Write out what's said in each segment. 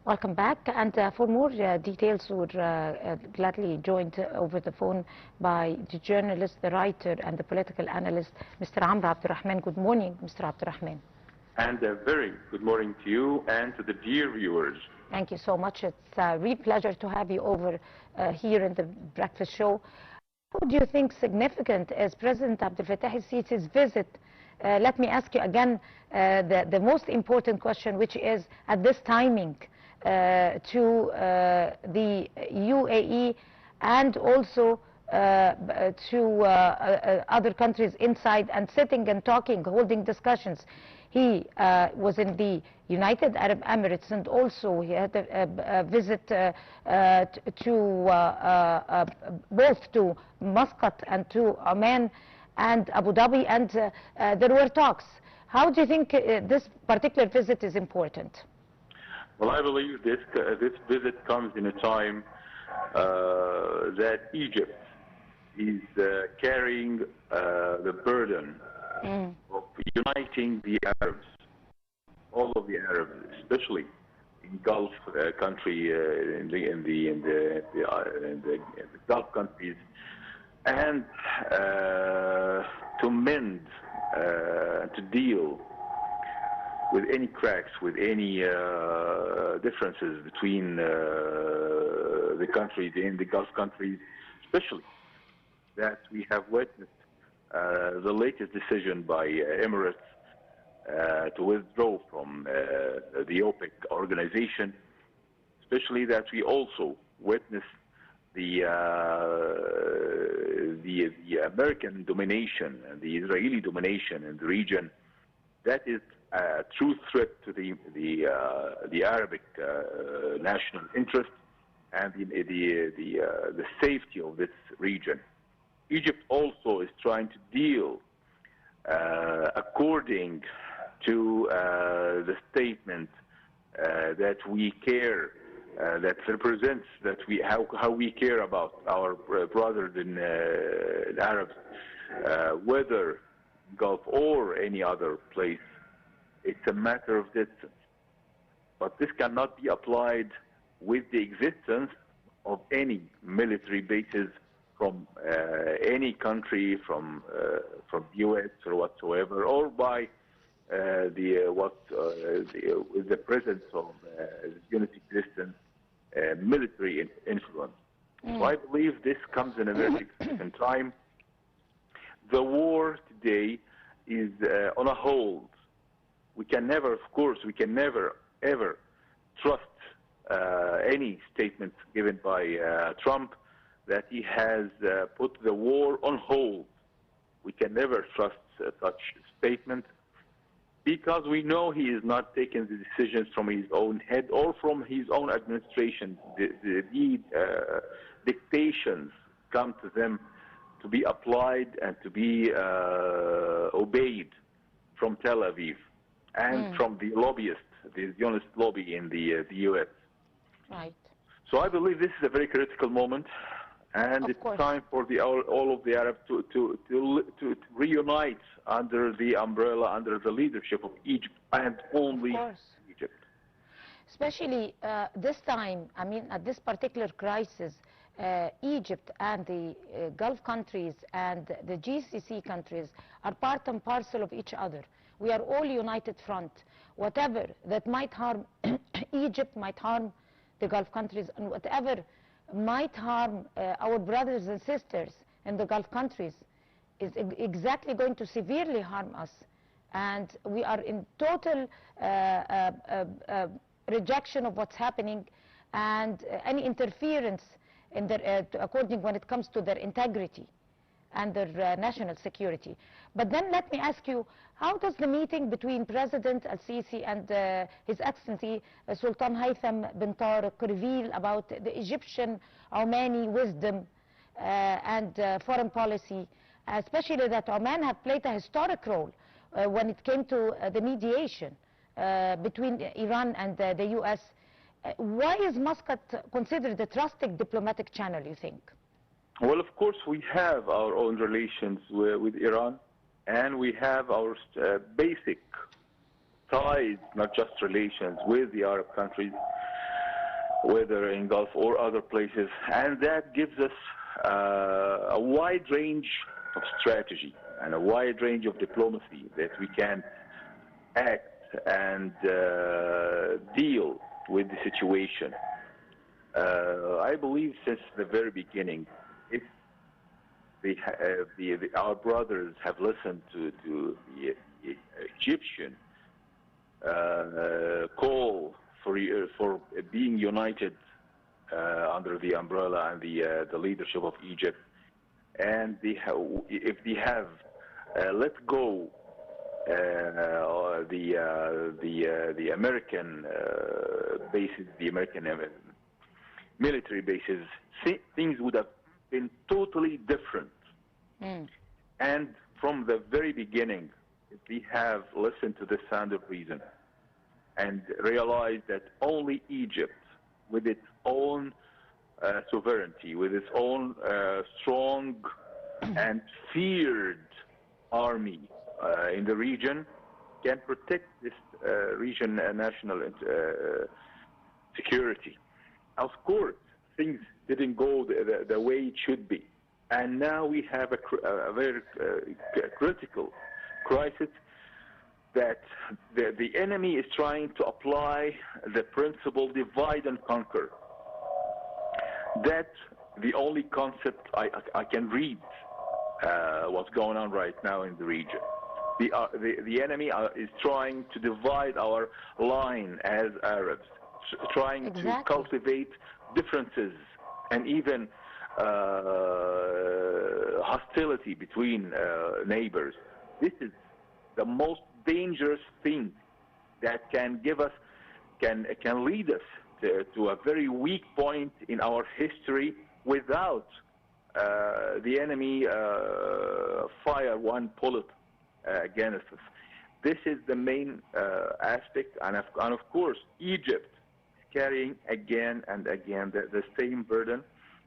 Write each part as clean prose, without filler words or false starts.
Welcome back. And for more details, we're gladly joined over the phone by the journalist, the writer, and the political analyst, Mr. Abdel. Good morning, Mr. Abdel. And a very good morning to you and to the dear viewers. Thank you so much. It's a real pleasure to have you over here in the breakfast show. What do you think significant is President Abdel Fattah el-Sisi's visit? Let me ask you again the most important question, which is at this timing to the UAE and also to other countries inside, and sitting and talking, holding discussions. He was in the United Arab Emirates, and also he had a visit to both to Muscat and to Oman and Abu Dhabi, and there were talks. How do you think this particular visit is important? Well, I believe this visit comes in a time that Egypt is carrying the burden of uniting the Arabs, all of the Arabs, especially in Gulf country, in the Gulf countries, and to mend, to deal with any cracks, with any differences between the countries, in the Gulf countries, especially that we have witnessed the latest decision by Emirates to withdraw from the OPEC organization, especially that we also witnessed the American domination and the Israeli domination in the region. That is a true threat to the Arabic national interest and the safety of this region. Egypt also is trying to deal according to the statement that we care, that represents that how we care about our brothers in the Arabs, whether Gulf or any other place. It's a matter of distance. But this cannot be applied with the existence of any military bases from any country, from U.S. or whatsoever, or by with the presence of unity existence military influence. So I believe this comes in a very significant time. The war today is on a hold. We can never, of course, we can never ever trust any statements given by Trump that he has put the war on hold. We can never trust such statement, because we know he is not taking the decisions from his own head or from his own administration. The dictations come to them to be applied and to be obeyed from Tel Aviv and from the lobbyists, the Zionist lobby in the U.S. Right. So I believe this is a very critical moment, and it's time for all of the Arabs to reunite under the umbrella, under the leadership of Egypt, and only Egypt. Especially this time, I mean, at this particular crisis, Egypt and the Gulf countries and the GCC countries are part and parcel of each other. We are all united front. Whatever that might harm Egypt might harm the Gulf countries, and whatever might harm our brothers and sisters in the Gulf countries is exactly going to severely harm us. And we are in total rejection of what's happening, and any interference in their, according when it comes to their integrity and their national security. But then let me ask you, how does the meeting between President al-Sisi and His Excellency Sultan Haytham bin Tariq reveal about the Egyptian Omani wisdom and foreign policy, especially that Oman have played a historic role when it came to the mediation between Iran and the U.S. Why is Muscat considered a trusted diplomatic channel, you think? Well, of course, we have our own relations with Iran, and we have our basic ties, not just relations, with the Arab countries. whether in Gulf or other places, and that gives us a wide range of strategy and a wide range of diplomacy that we can act and deal with the situation. I believe since the very beginning, if our brothers have listened to the Egyptian call for being united under the umbrella and the leadership of Egypt, and if they have let go the American bases, the American military bases, things would have been totally different. And from the very beginning, if we have listened to the sound of reason and realized that only Egypt, with its own sovereignty, with its own strong and feared army in the region, can protect this region national security. Of course, things didn't go the way it should be. And now we have a very critical crisis that the enemy is trying to apply the principle divide and conquer. That's the only concept I can read what's going on right now in the region. The enemy is trying to divide our line as Arabs, trying to cultivate differences and even hostility between neighbors. This is the most dangerous thing that can give us, can lead us to a very weak point in our history without the enemy fire one bullet against us. This is the main aspect, and of course Egypt is carrying again and again the same burden,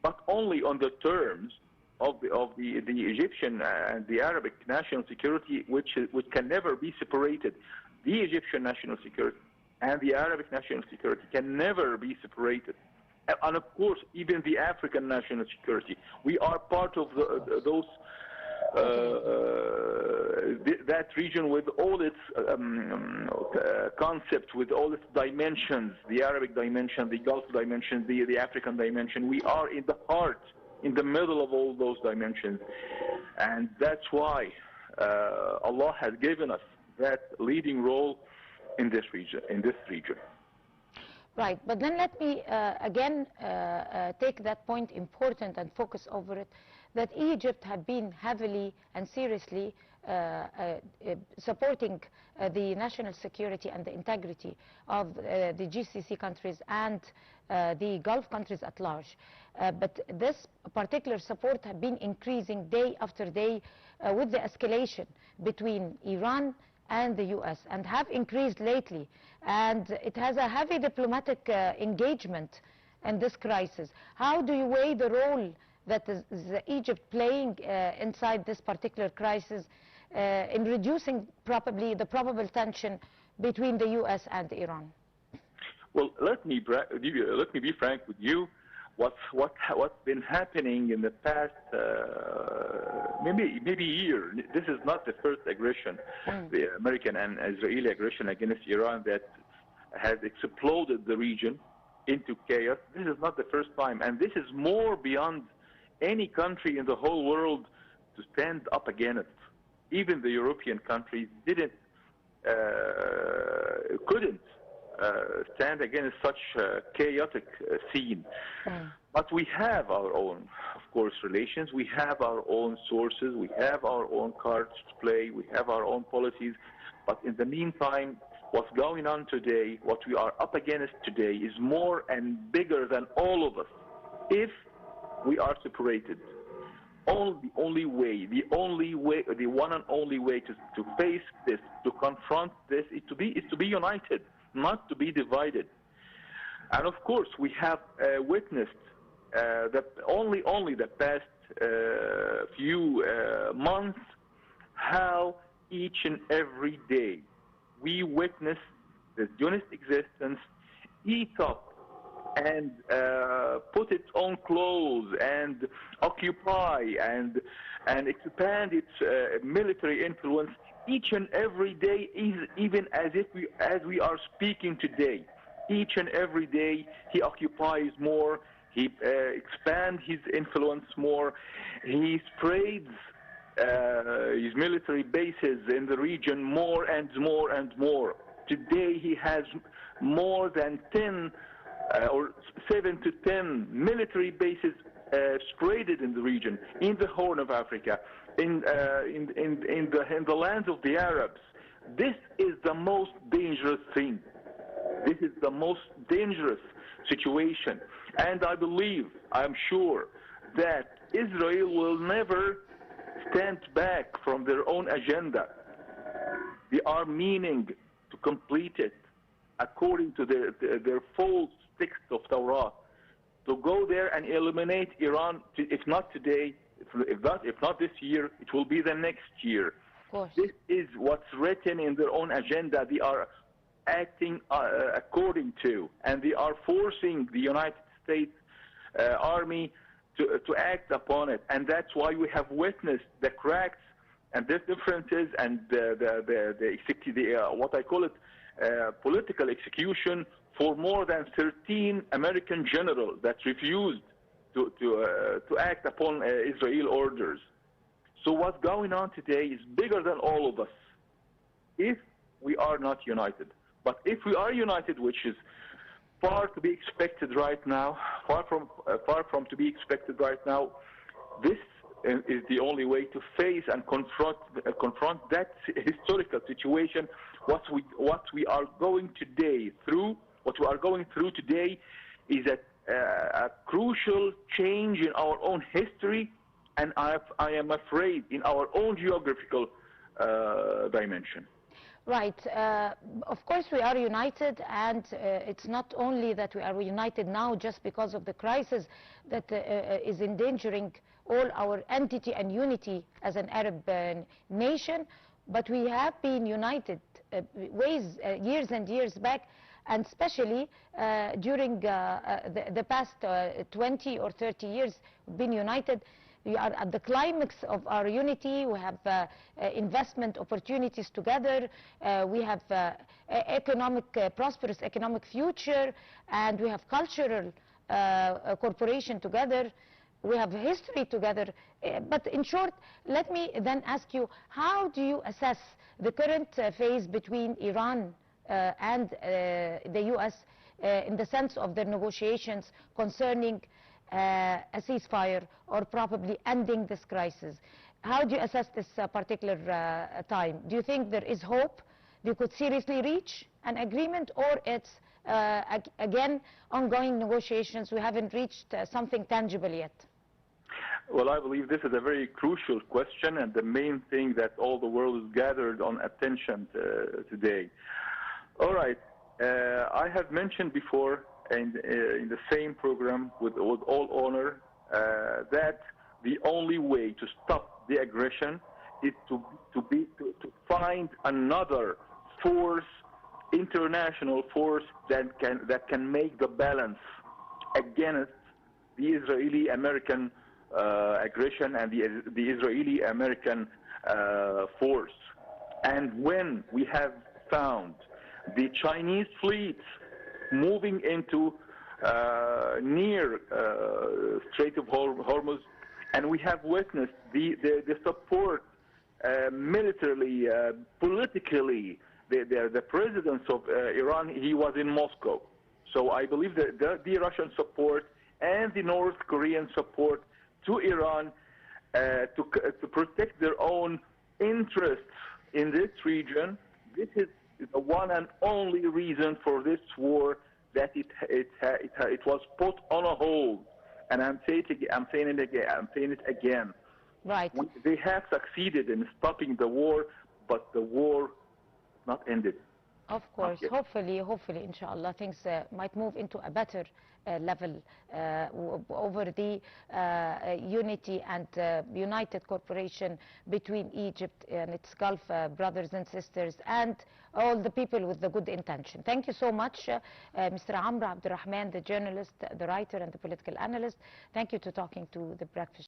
but only on the terms of the Egyptian and the Arabic national security, which can never be separated. The Egyptian national security and the Arabic national security can never be separated. And of course, even the African national security. We are part of those that region with all its concepts, with all its dimensions, the Arabic dimension, the Gulf dimension, the African dimension. We are in the heart, in the middle of all those dimensions. And that's why Allah has given us that leading role in this region. Right, but then let me again take that point important and focus over it, that Egypt had been heavily and seriously supporting the national security and the integrity of the GCC countries and the Gulf countries at large. But this particular support had been increasing day after day with the escalation between Iran and the U.S. and have increased lately, and it has a heavy diplomatic engagement in this crisis. How do you weigh the role that is Egypt playing inside this particular crisis in reducing probably the probable tension between the U.S. and Iran? Well, let me be frank with you. What's been happening in the past maybe year. This is not the first aggression, the American and Israeli aggression against Iran that has exploded the region into chaos. This is not the first time, and this is more beyond any country in the whole world to stand up against. Even the European countries couldn't stand against such a chaotic scene. But we have our own, of course, relations. We have our own sources. We have our own cards to play. We have our own policies. But in the meantime, what's going on today, what we are up against today, is more and bigger than all of us. If we are separated, the one and only way to face this, to confront this, is to be united, not to be divided. And of course, we have witnessed that only the past few months, how each and every day we witness the Zionist existence eat up and put its own clothes and occupy and expand its military influence each and every day, even as we are speaking today. Each and every day he occupies more, he expands his influence more, he spreads his military bases in the region more and more and more. Today he has more than 10 or 7 to 10 military bases spread in the region, in the Horn of Africa, in the lands of the Arabs. This is the most dangerous thing. This is the most dangerous situation. And I believe, I'm sure, that Israel will never stand back from their own agenda. They are meaning to complete it according to their false text of Torah, to go there and eliminate Iran, if not today, if not this year, it will be the next year. Of course. This is what's written in their own agenda. They are acting according to, and they are forcing the United States Army to act upon it. And that's why we have witnessed the cracks and the differences and what I call it political execution for more than 13 American generals that refused to act upon Israel orders. So what's going on today is bigger than all of us if we are not united. But if we are united, which is far to be expected right now, far from to be expected right now, this is the only way to face and confront that historical situation. What we are going through today is a crucial change in our own history, and I am afraid in our own geographical dimension. Right. Of course, we are united, and it's not only that we are united now just because of the crisis that is endangering all our entity and unity as an Arab nation, but we have been united years and years back, and especially during the past 20 or 30 years, we've been united. We are at the climax of our unity. We have investment opportunities together. We have prosperous economic future, and we have cultural cooperation together. We have history together. But in short, let me then ask you, how do you assess the current phase between Iran and the U.S. In the sense of the negotiations concerning a ceasefire or probably ending this crisis? How do you assess this particular time? Do you think there is hope? You could seriously reach an agreement, or it's again ongoing negotiations? We haven't reached something tangible yet. Well, I believe this is a very crucial question, and the main thing that all the world is gathered on attention today. All right, I have mentioned before in the same program with all honor that the only way to stop the aggression is to find another force, international force that can make the balance against the Israeli-American aggression and the Israeli-American force. And when we have found the Chinese fleets moving into near Strait of Hormuz, and we have witnessed the support militarily, politically. The president of Iran, he was in Moscow. So I believe that the Russian support and the North Korean support to Iran to protect their own interests in this region, this is the one and only reason for this war, that it was put on a hold. And I'm saying it again. Right. They have succeeded in stopping the war, but the war not ended. Of course, hopefully, inshallah, things might move into a better level over the unity and united cooperation between Egypt and its Gulf brothers and sisters and all the people with the good intention. Thank you so much, Mr. Amr Abdel Rahman, the journalist, the writer, and the political analyst. Thank you to talking to the Breakfast